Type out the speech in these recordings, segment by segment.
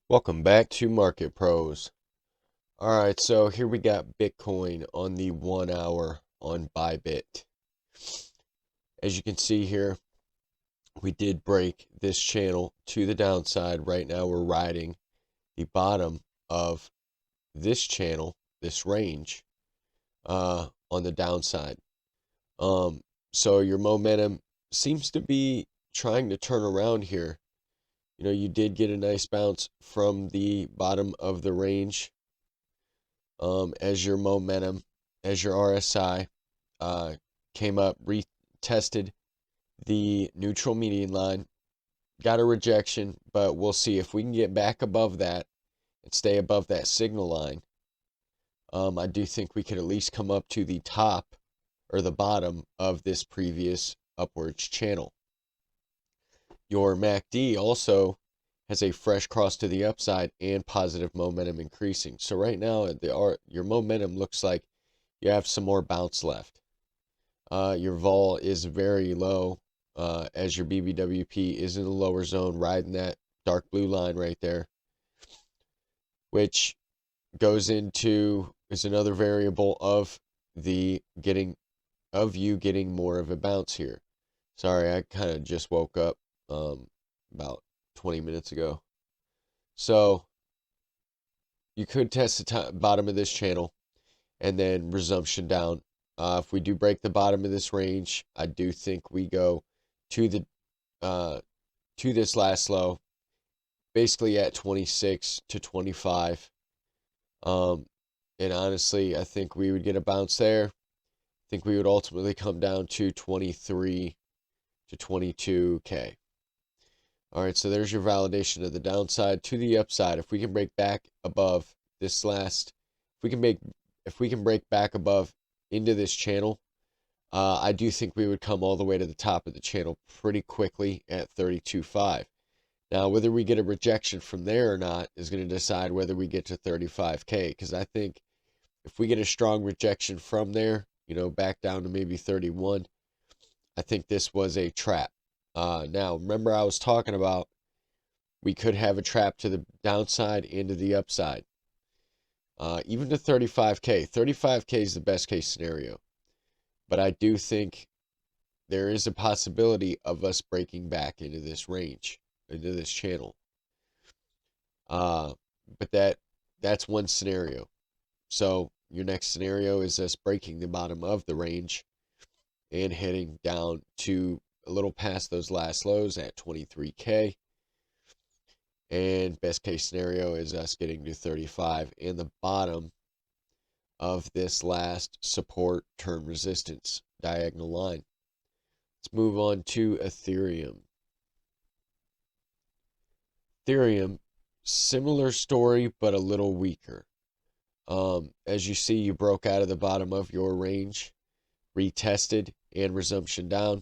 Welcome back to Market Pros. All right, so here we got Bitcoin on the 1 hour on Bybit. As you can see here, we did break this channel to the downside. Right now we're riding the bottom of this channel, this range, on the downside. So your momentum seems to be trying to turn around here. You did get a nice bounce from the bottom of the range as your momentum, as your RSI came up, retested the neutral median line, got a rejection, but we'll see if we can get back above that and stay above that signal line. I do think we could at least come up to the top or the bottom of this previous upwards channel. Your MACD also has a fresh cross to the upside and positive momentum increasing. So right now, your momentum looks like you have some more bounce left. Your vol is very low as your BBWP is in the lower zone, riding that dark blue line right there, which is another variable of you getting more of a bounce here. Sorry, I kind of just woke up about 20 minutes ago. So you could test the bottom of this channel and then resumption down. If we do break the bottom of this range, I do think we go to this last low, basically at 26 to 25. And honestly, I think we would get a bounce there. I think we would ultimately come down to 23 to 22K. All right, so there's your validation of the downside. To the upside, if we can break back above if we can break back above into this channel, I do think we would come all the way to the top of the channel pretty quickly at 32.5. Now, whether we get a rejection from there or not is going to decide whether we get to 35K, because I think if we get a strong rejection from there, back down to maybe 31, I think this was a trap. Now, remember I was talking about we could have a trap to the downside and to the upside. Even to 35K. 35K is the best case scenario. But I do think there is a possibility of us breaking back into this range, into this channel. But that's one scenario. So your next scenario is us breaking the bottom of the range and heading down to a little past those last lows at 23K. And best case scenario is us getting to 35 and the bottom of this last support turn resistance diagonal line. Let's move on to Ethereum. Ethereum, similar story, but a little weaker. As you see, you broke out of the bottom of your range, retested, and resumption down.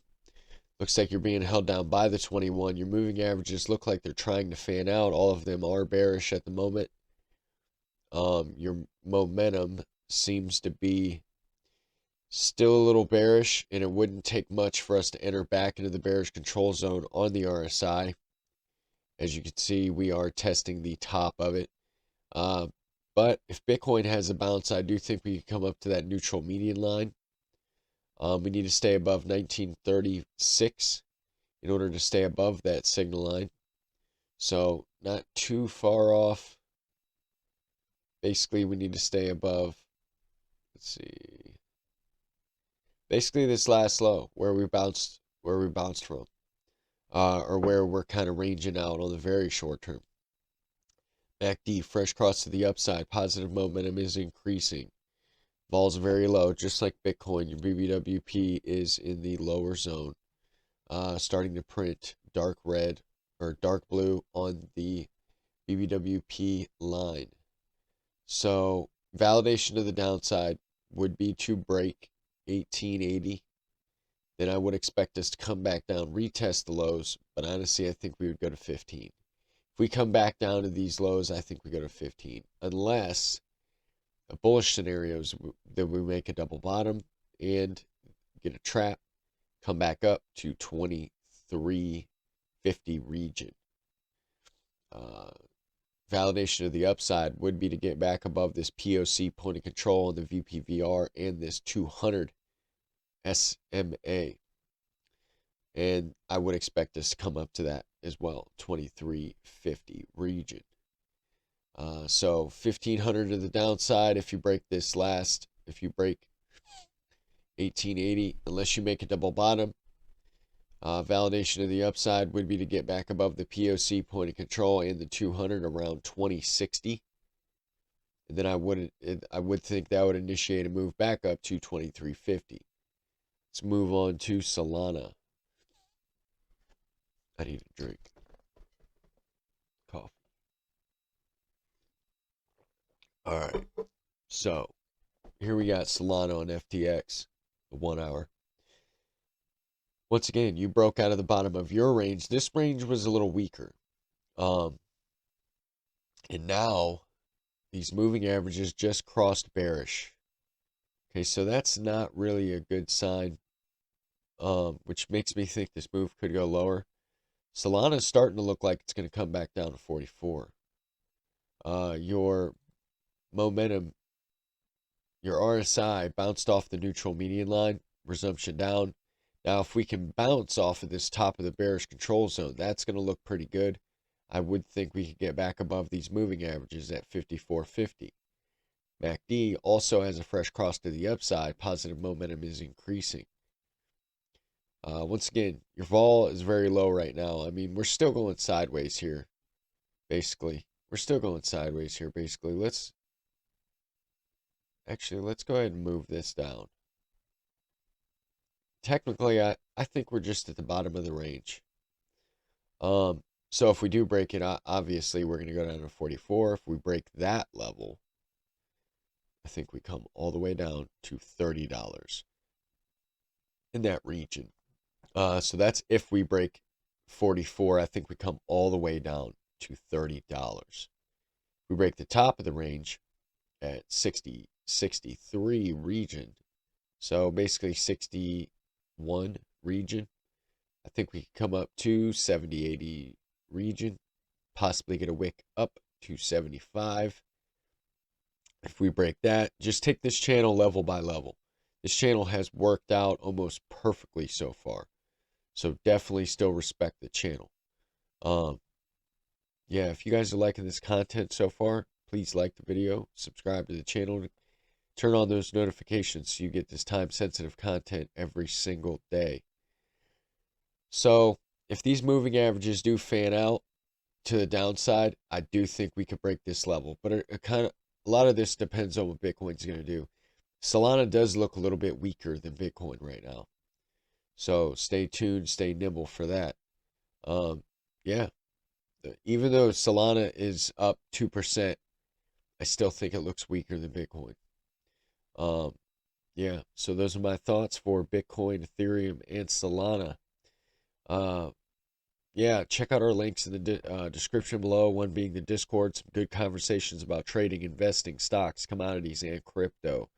Looks like you're being held down by the 21. Your moving averages look like they're trying to fan out. All of them are bearish at the moment. Your momentum seems to be still a little bearish, and it wouldn't take much for us to enter back into the bearish control zone on the RSI. As you can see, we are testing the top of it. But if Bitcoin has a bounce, I do think we can come up to that neutral median line. We need to stay above 1936 in order to stay above that signal line. So not too far off. Basically, we need to stay above, let's see, basically this last low where we bounced from, or where we're kind of ranging out on the very short term. MACD, fresh cross to the upside, positive momentum is increasing. Vol's very low, just like Bitcoin. Your BBWP is in the lower zone, starting to print dark red or dark blue on the BBWP line. So validation to the downside would be to break 1880. Then I would expect us to come back down, retest the lows, but honestly, I think we would go to 15. If we come back down to these lows, I think we go to 15, unless a bullish scenario is that we make a double bottom and get a trap, come back up to 2350 region. validation of the upside would be to get back above this POC point of control on the VPVR and this 200 SMA. And I would expect us to come up to that as well, 2350 region. So 1500 to the downside if you break this last, if you break 1880, unless you make a double bottom. Validation of the upside would be to get back above the POC point of control and the 200 around 2060. And then I would think that would initiate a move back up to 2350. Let's move on to Solana. I need a drink. Coffee. All right. So here we got Solana on FTX, the 1 hour. Once again, you broke out of the bottom of your range. This range was a little weaker. And now these moving averages just crossed bearish. Okay, so that's not really a good sign, which makes me think this move could go lower. Solana is starting to look like it's going to come back down to 44. Your momentum, your RSI bounced off the neutral median line, resumption down. Now, if we can bounce off of this top of the bearish control zone, that's going to look pretty good. I would think we could get back above these moving averages at 54.50. MACD also has a fresh cross to the upside. Positive momentum is increasing. Once again, your vol is very low right now. I mean, we're still going sideways here, basically. We're still going sideways here, basically. Let's go ahead and move this down. Technically, I think we're just at the bottom of the range. So if we do break it, obviously we're going to go down to 44. If we break that level, I think we come all the way down to $30 in that region. So that's if we break 44. I think we come all the way down to $30. We break the top of the range at 63 region. So basically 61 region. I think we can come up to 80 region, possibly get a wick up to 75. If we break that, just take this channel level by level. This channel has worked out almost perfectly so far. So definitely still respect the channel. Yeah, if you guys are liking this content so far, please like the video, subscribe to the channel, turn on those notifications so you get this time-sensitive content every single day. So if these moving averages do fan out to the downside, I do think we could break this level. But a lot of this depends on what Bitcoin's going to do. Solana does look a little bit weaker than Bitcoin right now. So stay tuned, stay nimble for that. Yeah, even though Solana is up 2%, I still think it looks weaker than Bitcoin. Yeah, so those are my thoughts for Bitcoin, Ethereum, and Solana. Yeah, check out our links in the description below, one being the Discord, some good conversations about trading, investing, stocks, commodities, and crypto.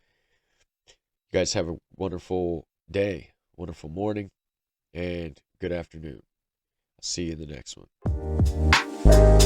You guys have a wonderful day, wonderful morning, and good afternoon. I'll see you in the next one.